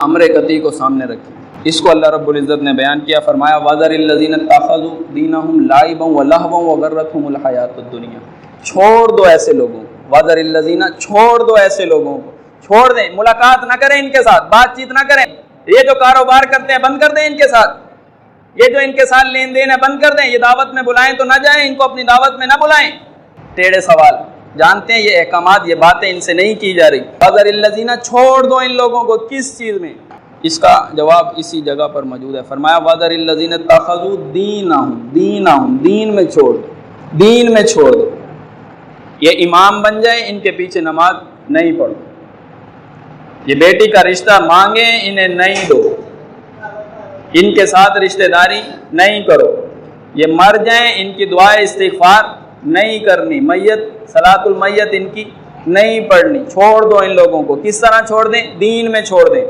अमर कती को सामने रखें। इसको अल्लाह रब्बुल इज़्ज़त ने बयान किया, फरमाया वज़रिल्लज़ीना तख़ज़ू दीनहुम लाइबन व लहवन व गर्रतहुमुल हयातुद दुनिया। छोड़ दो ऐसे लोगों को, वज़रिल्लज़ीना छोड़ दो ऐसे लोगों को, छोड़ दें, मुलाकात ना करें इनके साथ, बातचीत ना करें। ये जो कारोबार करते हैं बंद कर दें इनके साथ, ये जो इनके साथ लेन देन है बंद कर दें। ये दावत में बुलाएं तो ना जाएं, इनको अपनी दावत में ना बुलाएं। टेढ़े सवाल जानते हैं, ये अहकामात, ये बातें इनसे नहीं की जा रही। वज़रिल्लज़ीना छोड़ दो इन लोगों को, किस चीज़ में? इसका जवाब इसी जगह पर मौजूद है। फरमाया वज़रिल्लज़ीना तख़ज़ू दीनहुम, दीन में छोड़ दो, दीन में छोड़ दो। ये इमाम बन जाए, इनके पीछे नमाज नहीं पढ़ो। ये बेटी का रिश्ता मांगे, इन्हें नहीं दो, इनके साथ रिश्तेदारी नहीं करो। ये मर जाएं, इनकी दुआए इस्तिग़फ़ार नहीं करनी, मैयत सलातुल मैयत इनकी नहीं पढ़नी। छोड़ दो इन लोगों को। किस तरह छोड़ दें? दीन में छोड़ दें।